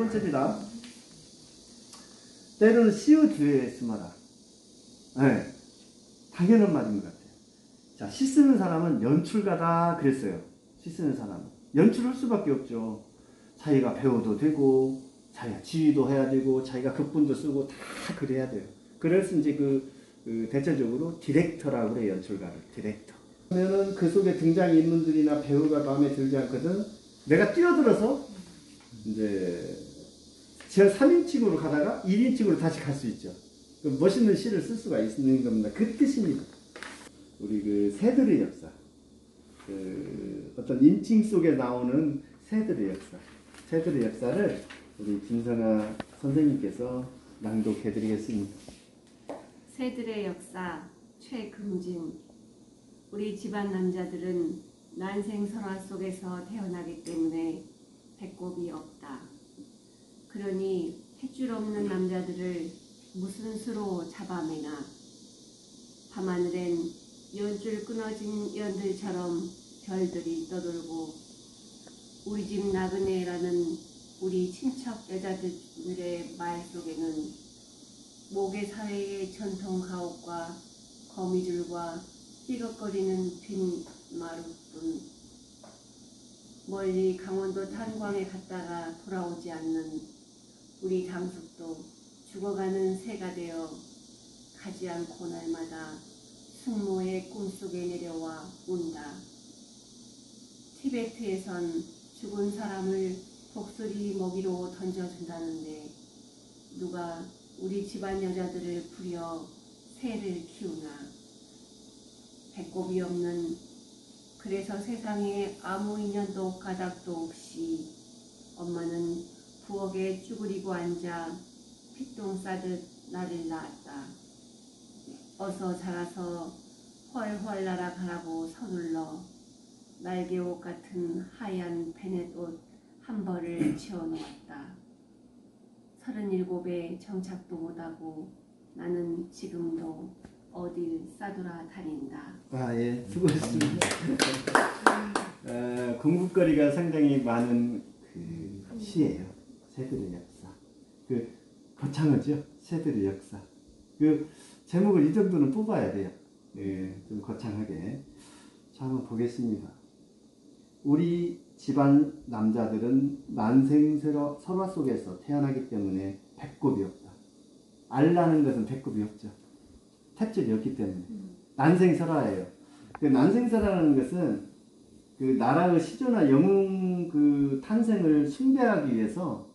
번째입니다. 때로는 씌워주에 심어라. 네, 당연한 말인 것 같아요. 자, 시 쓰는 사람은 연출가다 그랬어요. 시 쓰는 사람은 연출할 수밖에 없죠. 자기가 배우도 되고 자기가 지휘도 해야 되고 자기가 극본도 쓰고 다 그래야 돼요. 그래서 이제 대체적으로 디렉터라고 그래요. 연출가를 디렉터. 그러면은 그 속에 등장인물들이나 배우가 마음에 들지 않거든 내가 뛰어들어서 이제 제 3인칭으로 가다가 1인칭으로 다시 갈 수 있죠. 멋있는 시를 쓸 수가 있는 겁니다. 그 뜻입니다. 우리 새들의 역사, 어떤 인칭 속에 나오는 새들의 역사, 새들의 역사를 우리 김선아 선생님께서 낭독해 드리겠습니다. 새들의 역사 최금진. 우리 집안 남자들은 난생설화 속에서 태어나기 때문에 배꼽이 없다. 그러니 탯줄 없는 남자들을 무슨 수로 잡아매나. 밤하늘엔 연줄 끊어진 연들처럼 별들이 떠돌고 우리 집 나그네라는 우리 친척 여자들의 말 속에는 모계사회의 전통 가옥과 거미줄과 삐걱거리는 빈마루뿐. 멀리 강원도 탄광에 갔다가 돌아오지 않는 우리 당숙도 죽어가는 새가 되어 가지 않고 날마다 숙모의 꿈속에 내려와 운다. 티베트에선 죽은 사람을 독수리 먹이로 던져준다는데 누가 우리 집안 여자들을 부려 새를 키우나. 배꼽이 없는, 그래서 세상에 아무 인연도 가닥도 없이 엄마는 부엌에 쭈그리고 앉아 핏똥 싸듯 나를 낳았다. 어서 자라서 훨훨 날아가라고 서둘러 날개옷 같은 하얀 베넷옷 한 벌을 지어놓았다. 37에 정착도 못하고 나는 지금도 어딜 싸돌아 다닌다. 예, 수고했습니다. 공부거리가 상당히 많은 시예요. 새들의 역사. 거창하죠? 새들의 역사. 제목을 이 정도는 뽑아야 돼요. 예, 좀 거창하게. 자, 한번 보겠습니다. 우리 집안 남자들은 난생설화 속에서 태어나기 때문에 배꼽이 없다. 알라는 것은 배꼽이 없죠. 탯줄이 없기 때문에. 난생설화예요. 난생설화라는 것은 나라의 시조나 영웅 탄생을 숭배하기 위해서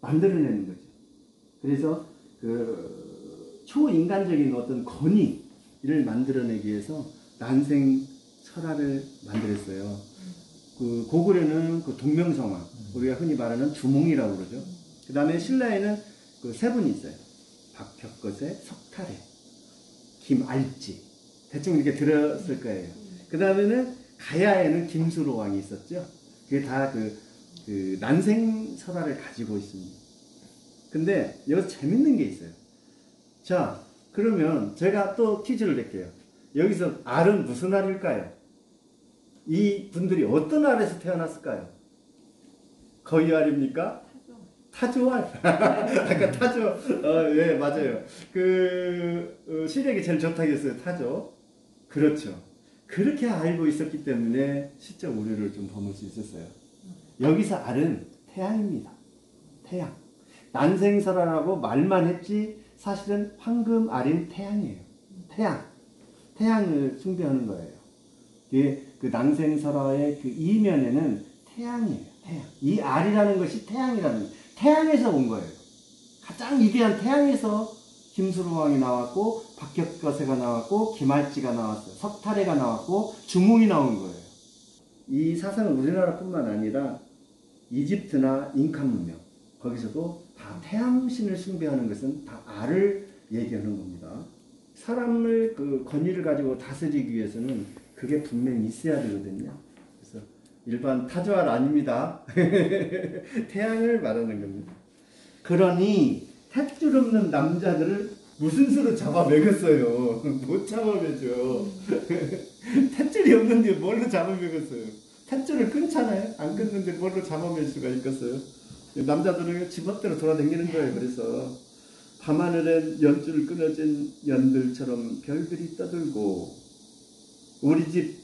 만들어내는 거죠. 그래서 초인간적인 어떤 권위를 만들어내기 위해서 난생설화를 만들었어요. 고구려는 동명성화, 우리가 흔히 말하는 주몽이라고 그러죠. 그 다음에 신라에는 세 분이 있어요. 박혁거세, 석탈해, 김알지. 대충 이렇게 들었을 거예요. 그 다음에는 가야에는 김수로 왕이 있었죠. 그게 다 난생설화를 가지고 있습니다. 근데 여기서 재밌는 게 있어요. 자, 그러면 제가 또 퀴즈를 낼게요. 여기서 알은 무슨 알일까요? 이 분들이 어떤 알에서 태어났을까요? 거위알입니까? 타조알. 아까 타조, 예, 맞아요. 시력이 제일 좋다고 했어요, 타조. 그렇죠. 그렇게 알고 있었기 때문에 시적 오류를 좀 범할 수 있었어요. 여기서 알은 태양입니다. 태양. 난생설화라고 말만 했지 사실은 황금알인 태양이에요. 태양. 태양을 숭배하는 거예요. 난생설화의 이면에는 태양이에요. 태양. 이 알이라는 것이 태양이라는 거예요. 태양에서 온 거예요. 가장 위대한 태양에서 김수로왕이 나왔고, 박혁거세가 나왔고, 김알지가 나왔어요. 석탈해가 나왔고, 주몽이 나온 거예요. 이 사상은 우리나라뿐만 아니라 이집트나 잉카 문명, 거기서도 다 태양신을 숭배하는 것은 다 알을 얘기하는 겁니다. 사람을 권위를 가지고 다스리기 위해서는 그게 분명히 있어야 되거든요. 그래서 일반 타조알 아닙니다. 태양을 말하는 겁니다. 그러니 탯줄 없는 남자들을 무슨 수로 잡아먹였어요? 못 잡아먹죠. 탯줄이 없는데 뭘로 잡아먹였어요? 탯줄을 끊잖아요? 안 끊는데 뭘로 잡아먹을 수가 있겠어요? 남자들은 지멋대로 돌아다니는 거예요. 그래서 밤하늘엔 연줄 끊어진 연들처럼 별들이 떠들고 우리 집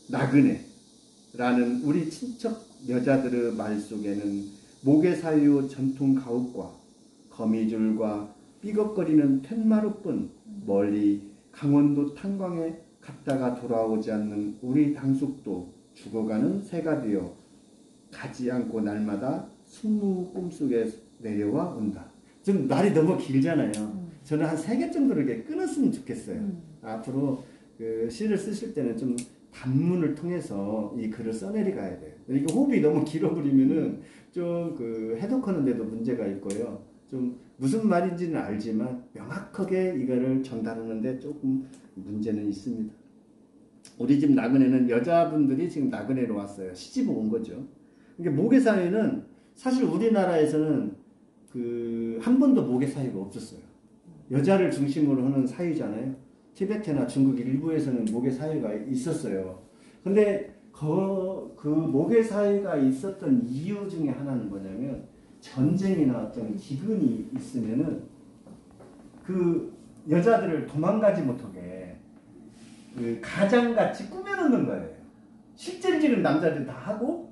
나그네라는 우리 친척 여자들의 말 속에는 모개사유 전통 가옥과 거미줄과 삐걱거리는 툇마루뿐 멀리 강원도 탄광에 갔다가 돌아오지 않는 우리 당숙도 죽어가는 새가 되어 가지 않고 날마다 숙무 꿈속에 내려와 온다. 좀 날이 너무 길잖아요. 저는 한 3개 정도를 이렇게 끊었으면 좋겠어요. 앞으로 그 시를 쓰실 때는 좀 단문을 통해서 이 글을 써내리 가야 돼요. 이게 호흡이 너무 길어버리면은 좀 그 해독하는데도 문제가 있고요. 좀 무슨 말인지는 알지만 명확하게 이거를 전달하는데 조금 문제는 있습니다. 우리 집 나그네는 여자분들이 지금 나그네로 왔어요. 시집 온 거죠. 그러니까 모계사회는 사실 우리나라에서는 그 한 번도 모계사회가 없었어요. 여자를 중심으로 하는 사회잖아요. 티베트나 중국 일부에서는 모계사회가 있었어요. 근데 그 모계사회가 있었던 이유 중에 하나는 뭐냐면 전쟁이나 어떤 기근이 있으면은 그 여자들을 도망가지 못하게 그 가장같이 꾸며놓는 거예요. 실질적인 남자들 다 하고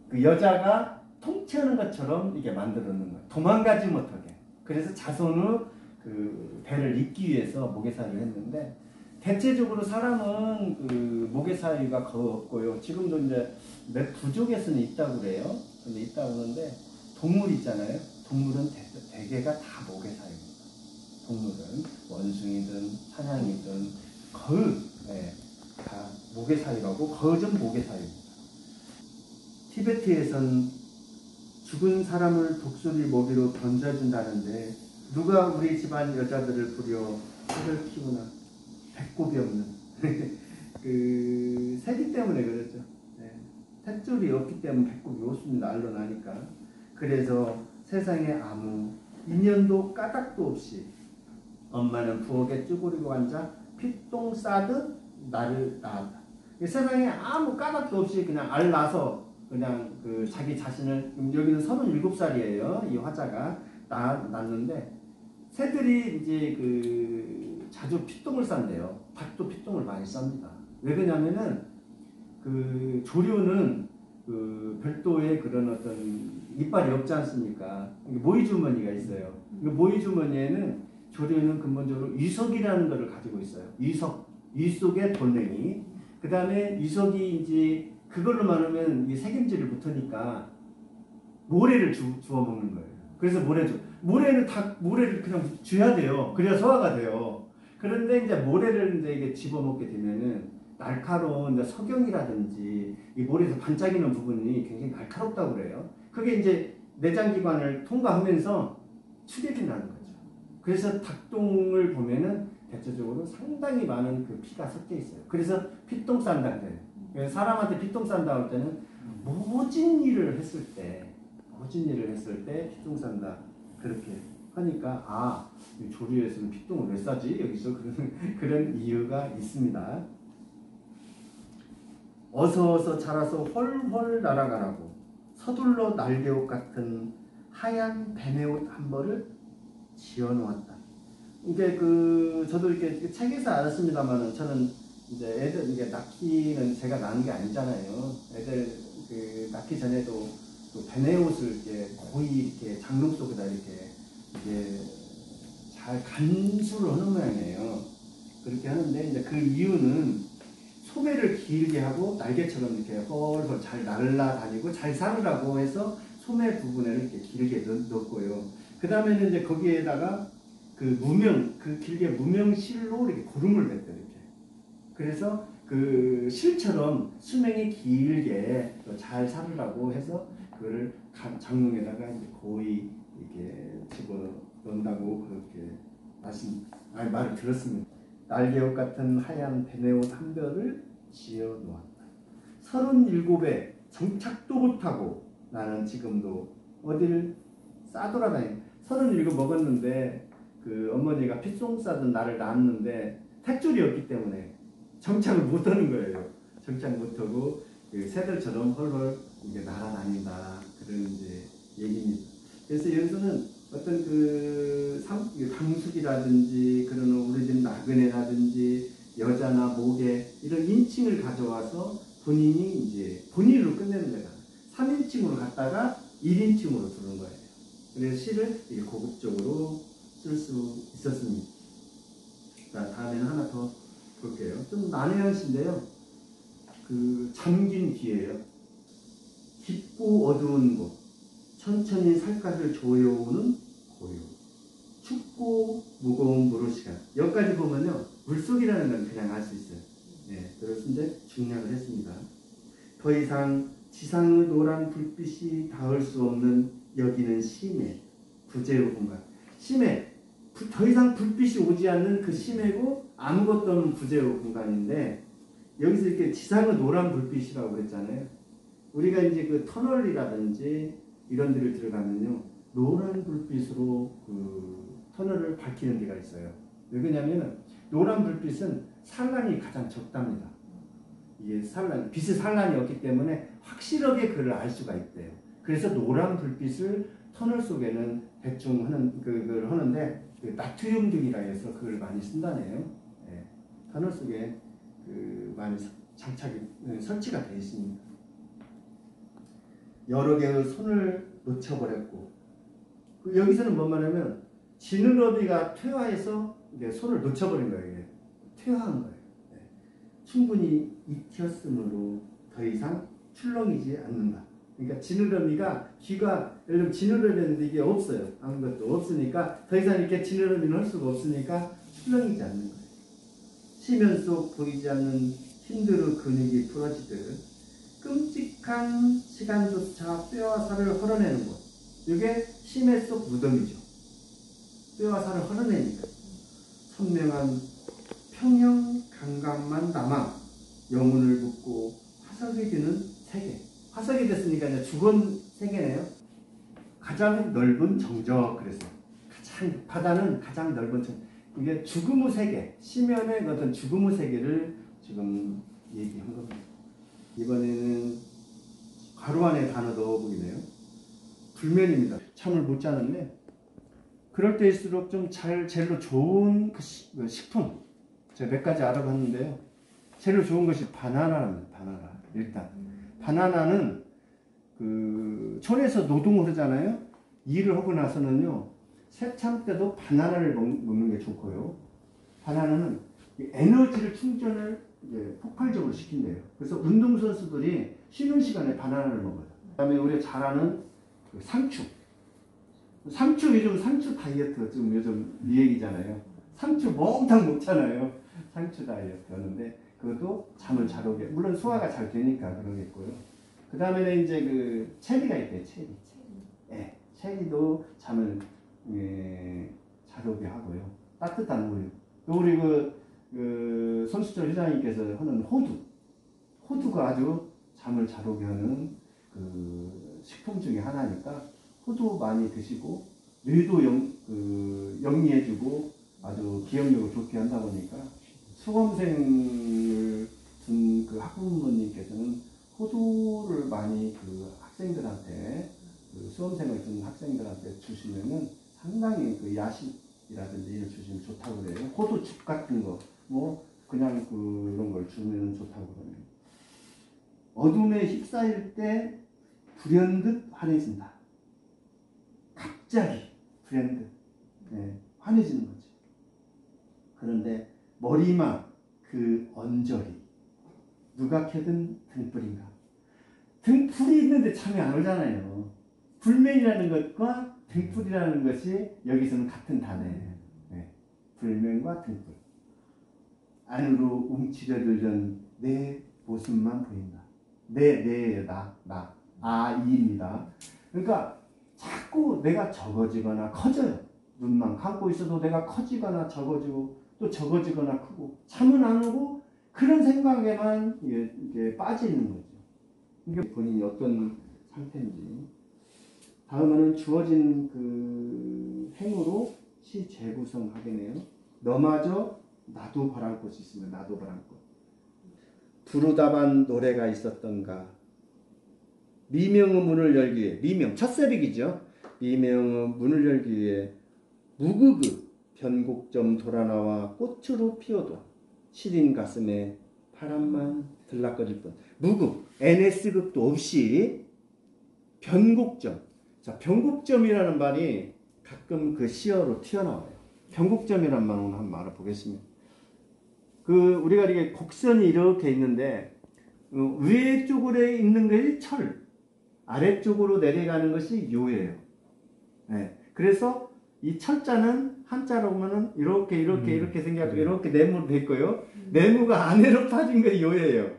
그 여자가 통치하는 것처럼 이게 만들어 놓는 거예요. 도망가지 못하게. 그래서 자손의 그 대를 잇기 위해서 모계사회를 했는데 대체적으로 사람은 그 모계사회가 거의 없고요. 지금도 이제 몇 부족에서는 있다고 그래요. 근데 있다고 하는데 동물 있잖아요. 동물은 대개가 다 모계사회입니다. 동물은 원숭이든 사냥이든 거의 다 모계사회라고 거의 모계사회입니다. 티베트에선 죽은 사람을 독수리 먹이로 던져준다는데 누가 우리 집안 여자들을 부려 새를 키우나 배꼽이 없는 그 새기 때문에 그렇죠. 탯줄이 없기 때문에 배꼽이 없습니다. 알로 나니까. 그래서 세상에 아무 인연도 까닭도 없이 엄마는 부엌에 쭈그리고 앉아 피똥 싸듯 나를 낳았다. 세상에 아무 까닭도 없이 그냥 알 낳아서 그냥 그 자기 자신을 여기는 37살이에요. 이 화자가 낳았는데 새들이 이제 그 자주 피똥을 싼대요. 닭도 피똥을 많이 쌉니다. 왜 그러냐면은 그 조류는 그 별도의 그런 어떤 이빨이 없지 않습니까? 모이 주머니가 있어요. 그 모이 주머니에는 조류는 근본적으로 유석이라는 것을 가지고 있어요. 유석, 유 속에 돌멩이. 그 다음에 유석이 이제 그걸로 말하면 이 색임질을 붙으니까 모래를 주워 먹는 거예요. 그래서 모래는 다 모래를 그냥 줘야 돼요. 그래야 소화가 돼요. 그런데 이제 모래를 이제 이게 집어먹게 되면은 날카로운 이제 석영이라든지 이 모래에서 반짝이는 부분이 굉장히 날카롭다고 그래요. 그게 이제 내장기관을 통과하면서 출혈이 나는 거죠. 그래서 닭똥을 보면은 대체적으로 상당히 많은 그 피가 섞여 있어요. 그래서 피똥 싼다 그래요. 사람한테 피똥 싼다 할 때는 모진 일을 했을 때 피똥 싼다 그렇게 하니까 조류에서는 피똥을 왜 싸지? 여기서 그런 이유가 있습니다. 어서 자라서 헐헐 날아가라고 서둘러 날개옷 같은 하얀 배내옷 한 벌을 지어놓았다. 이게 저도 이렇게 책에서 알았습니다만은 저는 이제 애들 이게 낳기는 제가 낳은 게 아니잖아요. 애들 그 낳기 전에도 그 배내옷을 이렇게 거의 이렇게 장롱 속에다 이렇게 잘 간수를 하는 모양이에요. 그렇게 하는데 이제 그 이유는 소매를 길게 하고 날개처럼 이렇게 헐헐 잘 날아다니고 잘 살으라고 해서 소매 부분에 이렇게 길게 넣고요. 그 다음에는 이제 거기에다가 그 길게 무명실로 이렇게 고름을 냈대요. 이렇게. 그래서 그 실처럼 수명이 길게 잘 살으라고 해서 그걸 장롱에다가 이제 거의 이렇게 집어 넣는다고 그렇게 말을 들었습니다. 날개옷 같은 하얀 배내옷 한 벌을 지어 놓았다. 37에 정착도 못하고 나는 지금도 어디를 싸돌아다니. 37 먹었는데 그 어머니가 피똥 싸던 나를 낳았는데 탯줄이 없기 때문에 정착을 못하는 거예요. 정착 못하고 그 새들처럼 헐헐 이게 날아다닌다 그런 이제 얘기입니다. 그래서 여기서는 어떤 강숙이라든지 그런 우리 집 나그네라든지 여자나 모계 이런 인칭을 가져와서 본인이 이제 본인으로 끝내는 거다. 3인칭으로 갔다가 1인칭으로 두는 거예요. 그래서 시를 이렇게 고급적으로 쓸 수 있었습니다. 자, 다음에는 하나 더 볼게요. 좀 난해한 시인데요. 잠긴 귀예요. 깊고 어두운 곳, 천천히 살갗을 조여오는 고요, 춥고 무거운 물의 시간. 여기까지 보면요, 물속이라는 건 그냥 알 수 있어요. 네, 그래서 이제 중략을 했습니다. 더 이상 지상의 노란 불빛이 닿을 수 없는 여기는 심해, 부재의 공간. 심해, 더 이상 불빛이 오지 않는 그 심해고 아무것도 없는 부재의 공간인데, 여기서 이렇게 지상의 노란 불빛이라고 그랬잖아요. 우리가 이제 그 터널이라든지 이런 데를 들어가면요, 노란 불빛으로 그 터널을 밝히는 데가 있어요. 왜 그러냐면 노란 불빛은 산란이 가장 적답니다. 이게 빛의 산란이 없기 때문에 확실하게 그를 알 수가 있대요. 그래서 노란 불빛을 터널 속에는 대충 그걸 하는데, 나트륨 등이라 해서 그걸 많이 쓴다네요. 네. 터널 속에 많이 설치가 되어 있습니다. 여러 개의 손을 놓쳐버렸고, 여기서는 뭔 말하면 지느러미가 퇴화해서 이제 손을 놓쳐버린 거예요. 퇴화한 거예요. 네. 충분히 익혔으므로 더 이상 출렁이지 않는다. 그러니까 지느러미가, 귀가 예를 들면 지느러미인데 이게 없어요. 아무것도 없으니까 더 이상 이렇게 지느러미는 할 수가 없으니까 출렁이지 않는 거예요. 시면 속 보이지 않는 힘들의 근육이 부러지듯 끔찍한 시간조차 뼈와 살을 헐어내는 곳. 이게 심해 속 무덤이죠. 뼈와 살을 헐어내니까. 선명한 평형 감각만 남아 영혼을 붓고 화석이 되는 세계. 화석이 됐으니까 이제 죽은 세계네요. 가장 넓은 정적. 그래서 바다는 가장 넓은 정적. 이게 죽음의 세계, 시면의 어떤 죽음의 세계를 지금 얘기한 겁니다. 이번에는 가로 안에 단어 넣어보기네요. 불면입니다. 잠을 못 자는데 그럴 때일수록 좀 제일로 좋은 그 식품 제가 몇 가지 알아봤는데요. 제일로 좋은 것이 바나나랍니다. 바나나. 일단 바나나는 촌에서 노동을 하잖아요. 일을 하고 나서는요, 새참 때도 바나나를 먹는 게 좋고요. 바나나는 에너지를 충전을 폭발적으로 시킨대요. 그래서 운동선수들이 쉬는 시간에 바나나를 먹어요. 그 다음에 우리가 잘 아는 상추. 요즘 상추 다이어트 요즘 유행이잖아요. 상추 몽땅 먹잖아요. 상추 다이어트 하는데 그것도 잠을 잘 오게, 물론 소화가 잘 되니까 그러겠고요. 그 다음에는 이제 체리가 있대요. 체리. 네, 체리도 잠을 잘 오게 하고요. 따뜻한 우유. 또 우리 손수철 회장님께서 하는 호두가 아주 잠을 잘 오게 하는 식품 중에 하나니까 호두 많이 드시고, 뇌도 영리해지고 아주 기억력을 좋게 한다 보니까 수험생을 둔 학부모님께서는 호두를 많이 학생들한테, 수험생을 둔 학생들한테 주시면은 상당히 야식이라든지 이런 주시면 좋다고 그래요. 호두죽 같은 거, 그냥 그런 걸 주면 좋다고 그러네요. 어둠에 휩싸일 때 불현듯 환해진다. 갑자기 불현듯 환해지는 거죠. 그런데 머리막 언저리, 누가 켜든 등불인가. 등불이 있는데 잠이 안 오잖아요. 불면이라는 것과 등불이라는 것이 여기서는 같은 단어예요. 불면과 등불. 안으로 움츠려들던 내 모습만 보인다. 이입니다. 그러니까 자꾸 내가 적어지거나 커져요. 눈만 감고 있어도 내가 커지거나 적어지고 또 적어지거나 크고, 잠은 안 오고 그런 생각에만 이게 빠져 있는 거죠. 그러니까 본인이 어떤 상태인지. 다음은 주어진 행으로 시 재구성하겠네요. 너마저 나도 바람꽃이 있으면 나도 바람꽃. 두루다반 노래가 있었던가. 미명의 문을 열기 위해, 미명, 첫 세력이죠. 미명의 문을 열기 위해 무그그 변곡점 돌아나와 꽃으로 피어도 시린 가슴에 바람만 들락거릴 뿐. 무극, NS극도 없이 변곡점. 자, 변곡점이라는 말이 가끔 그 시어로 튀어나와요. 변곡점이라는 말 오늘 한번 알아보겠습니다. 우리가 이게 곡선이 이렇게 있는데, 위에 쪽으로 있는 것이 철, 아래쪽으로 내려가는 것이 요예요. 네. 그래서 이 철자는 한자로 보면은 이렇게 생겨서 이렇게 네모로 돼 있고요. 네모가 안으로 파진 게 요예요.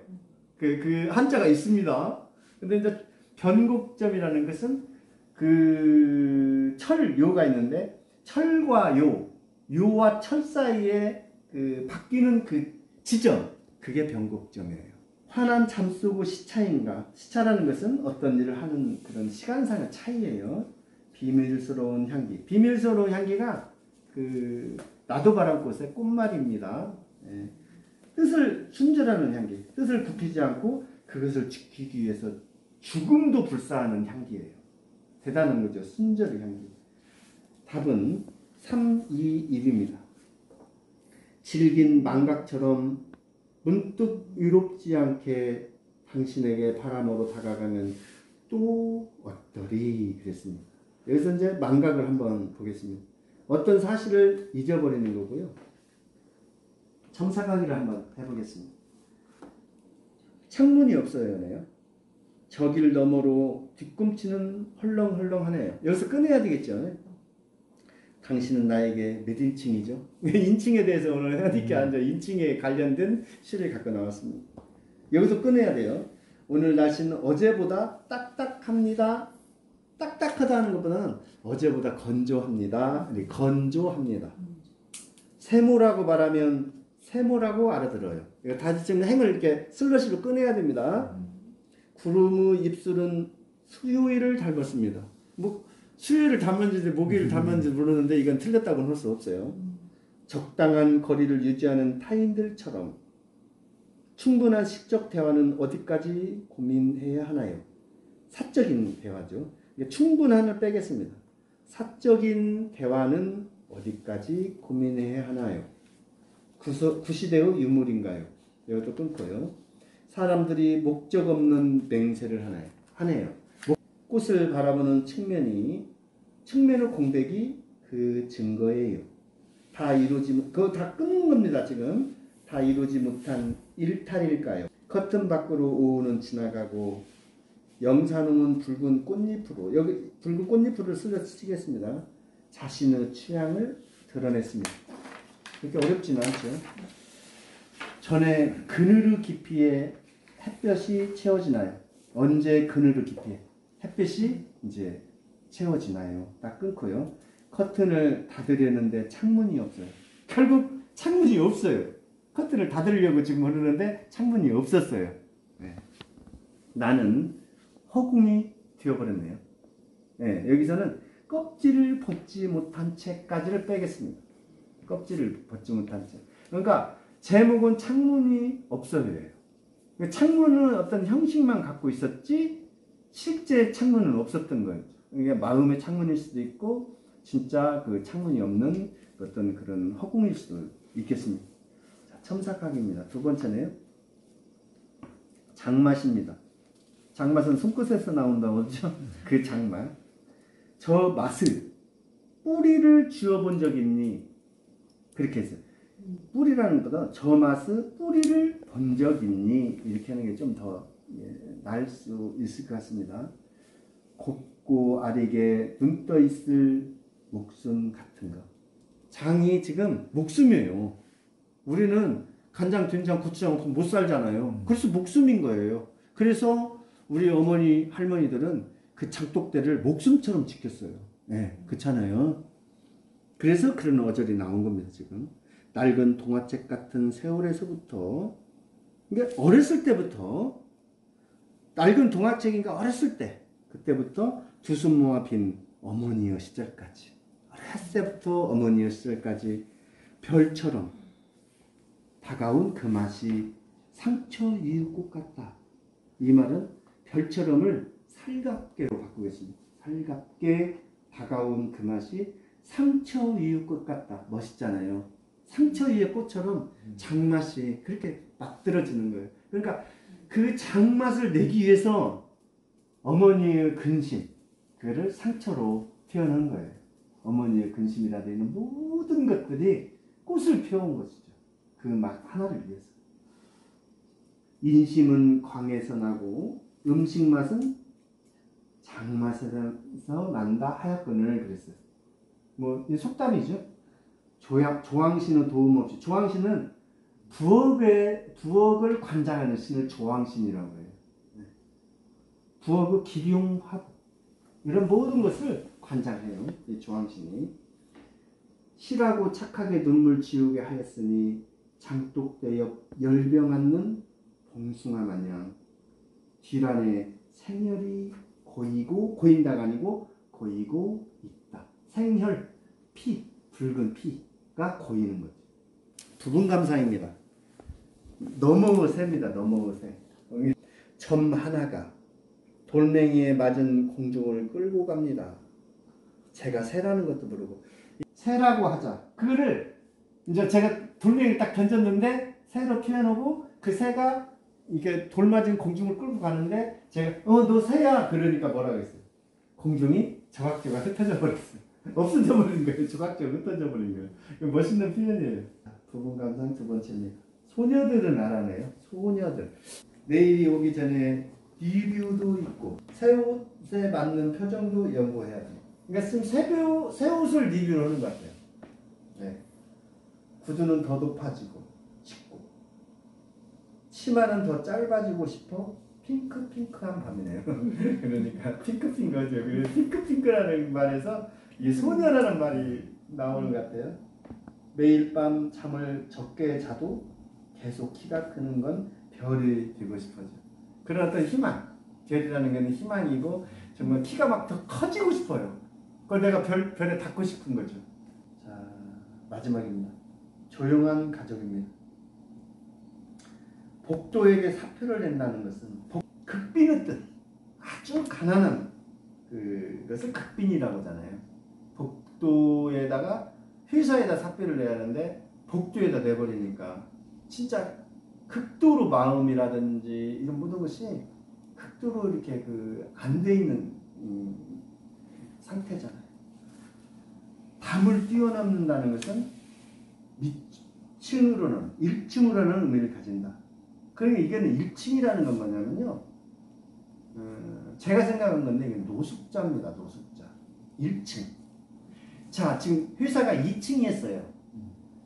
그 한자가 있습니다. 근데 이제 변곡점이라는 것은 철요가 있는데 철과 요와 철 사이에 바뀌는 그 지점, 그게 변곡점이에요. 환한 잠수고 시차인가? 시차라는 것은 어떤 일을 하는 그런 시간상의 차이예요. 비밀스러운 향기. 비밀스러운 향기가 나도 바람꽃의 꽃말입니다. 예. 뜻을 순절하는 향기. 뜻을 굽히지 않고 그것을 지키기 위해서 죽음도 불사하는 향기예요. 대단한 거죠. 순절의 향기. 답은 3, 2, 1입니다. 질긴 망각처럼 문득 유롭지 않게 당신에게 바람으로 다가가면 또 어떠리 그랬습니다. 여기서 이제 망각을 한번 보겠습니다. 어떤 사실을 잊어버리는 거고요. 첨사각기를 한번 해보겠습니다. 창문이 없어요. 저 길 너머로 뒤꿈치는 헐렁헐렁하네요. 여기서 끊어야 되겠죠. 당신은 나에게 몇 인칭이죠? 인칭에 대해서 오늘 해드릴게 앉아 인칭에 관련된 시를 갖고 나왔습니다. 여기서 끊어야 돼요. 오늘 날씨는 어제보다 딱딱합니다. 딱딱하다는 것보다는 어제보다 건조합니다. 건조합니다. 세모라고 말하면 세모라고 알아들어요. 다시 행을 이렇게 슬러시로 꺼내야 됩니다. 구름의 입술은 수요일을 닮았습니다. 수요일을 닮았는지 모기를 닮았는지 모르는데 이건 틀렸다고는 할 수 없어요. 적당한 거리를 유지하는 타인들처럼 충분한 시적 대화는 어디까지 고민해야 하나요? 사적인 대화죠. 충분한을 빼겠습니다. 사적인 대화는 어디까지 고민해야 하나요? 구시대의 유물인가요? 이것도 끊고요. 사람들이 목적 없는 맹세를 하네요. 꽃을 바라보는 측면의 공백이 그 증거예요. 그거 다 끊는 겁니다, 지금. 다 이루지 못한 일탈일까요? 커튼 밖으로 오후는 지나가고 영산홍은 붉은 꽃잎으로, 여기 붉은 꽃잎으로 쓰겠습니다. 자신의 취향을 드러냈습니다. 그렇게 어렵지는 않죠. 전에 그늘의 깊이에 햇볕이 채워지나요? 언제 그늘의 깊이에 햇빛이 이제 채워지나요? 딱 끊고요. 커튼을 닫으려는데 창문이 없어요. 결국 창문이 없어요. 커튼을 닫으려고 지금 그러는데 창문이 없었어요. 네. 나는 허공이 되어버렸네요. 네, 여기서는 껍질을 벗지 못한 채까지를 빼겠습니다. 껍질을 벗지 못한 채. 그러니까 제목은 창문이 없어요예요. 창문은 어떤 형식만 갖고 있었지 실제 창문은 없었던 거예요. 이게 마음의 창문일 수도 있고 진짜 그 창문이 없는 어떤 그런 허공일 수도 있겠습니다. 자, 첨삭학입니다. 두 번째네요. 장맛입니다. 장맛은 손끝에서 나온다고 그러죠. 그 장맛. 저 맛을 뿌리를 쥐어본 적 있니? 그렇게 했어요. 뿌리라는 것보다 저 맛을 뿌리를 본 적 있니? 이렇게 하는 게 좀 더 나을 수 있을 것 같습니다. 곱고 아리게 눈 떠 있을 목숨 같은 거. 장이 지금 목숨이에요. 우리는 간장, 된장, 고추장 없으면 못 살잖아요. 그래서 목숨인 거예요. 그래서 우리 어머니, 할머니들은 그 장독대를 목숨처럼 지켰어요. 네, 그렇잖아요. 그래서 그런 어절이 나온 겁니다, 지금. 낡은 동화책 같은 세월에서부터, 그러니까 어렸을 때부터, 낡은 동화책인가 어렸을 때, 그때부터 두 손 모아 빈 어머니의 시절까지, 어렸을 때부터 어머니의 시절까지 별처럼 다가온 그 맛이 상처 이윽꽃 같다. 이 말은 별처럼을 살갑게로 바꾸겠습니다. 살갑게 다가온 그 맛이 상처 위의 꽃 같다. 멋있잖아요. 상처 위의 꽃처럼 장맛이 그렇게 맛들어지는 거예요. 그러니까 그 장맛을 내기 위해서 어머니의 근심, 그를 상처로 표현한 거예요. 어머니의 근심이라 되는 모든 것들이 꽃을 피워온 것이죠. 그 맛 하나를 위해서. 인심은 광에서 나고 음식 맛은 장맛에서 난다 하였거늘 그랬어요. 뭐 속담이죠. 조왕신의 도움 없이. 조왕신은 부엌을 관장하는 신을 조왕신이라고 해요. 부엌의 기륭화복 이런 모든 것을 관장해요. 이 조왕신이. 실하고 착하게 눈물 지우게 하였으니 장독대여 열병 않는 봉숭아 마냥 뒤란에 생혈이 고인다가 아니고 고이고 있다. 생혈, 피, 붉은 피가 고이는 거죠. 부분 감사입니다. 너무 셉니다. 너무 세. 점 하나가 돌멩이에 맞은 공중을 끌고 갑니다. 제가 새라는 것도 모르고 새라고 하자. 그거를 이제 제가 돌멩이를 딱 던졌는데 새로 표현하고 그 새가 이게 돌 맞은 공중을 끌고 가는데 제가 너 새야 그러니까 뭐라고 했어요? 공중이 조각조각 흩어져 버렸어요. 없어져 버린 거예요. 조각조각 흩어져 버린 거예요. 이거 멋있는 표현이에요. 부분 감상 두 번째입니다. 소녀들은 알아내요. 소녀들. 내일이 오기 전에 리뷰도 있고 새 옷에 맞는 표정도 연구해야 돼요. 그러니까 지금 새 옷을 리뷰하는 것 같아요. 네. 구두는 더 높아지고 싶고 치마는 더 짧아지고 싶어 핑크한 밤이네요. 그러니까 핑크핑크죠. 핑크핑크라는 말에서 이 소녀라는 말이 나오는 것 같아요. 매일 밤 잠을 적게 자도 계속 키가 크는 건 별이 되고 싶어져. 그런 어떤 희망. 별이라는 건 희망이고 정말 키가 막 더 커지고 싶어요. 그걸 내가 별에 닿고 싶은 거죠. 자, 마지막입니다. 조용한 가족입니다. 복도에게 사표를 낸다는 것은 극빈의 뜻, 아주 가난한 그것을 극빈이라고 하잖아요. 복도에다가 회사에다 사표를 내야 하는데 복도에다 내버리니까 진짜 극도로 마음이라든지 이런 모든 것이 극도로 이렇게 안 돼 있는 상태잖아요. 담을 뛰어넘는다는 것은 밑층으로는 1층으로는 의미를 가진다. 그러니까 이게는 1층이라는 건 뭐냐면요. 제가 생각한 건데 이게 노숙자입니다. 노숙자. 1층. 자, 지금 회사가 2층이었어요.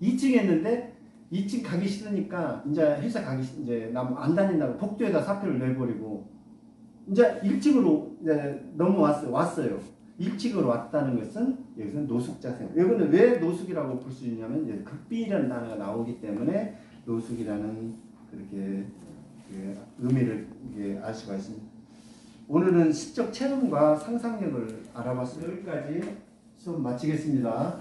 2층 했는데 2층 가기 싫으니까 이제 회사 이제 안 다닌다고 복도에다 사표를 내버리고 이제 1층으로 이제 왔어요. 1층으로 왔다는 것은 여기서는 노숙자 생각. 여기는 왜 노숙이라고 볼 수 있냐면 이제 극빈이라는 단어가 나오기 때문에 노숙이라는 그렇게 의미를 알 수가 있습니다. 오늘은 시적 체험과 상상력을 알아봤어요. 여기까지 수업 마치겠습니다.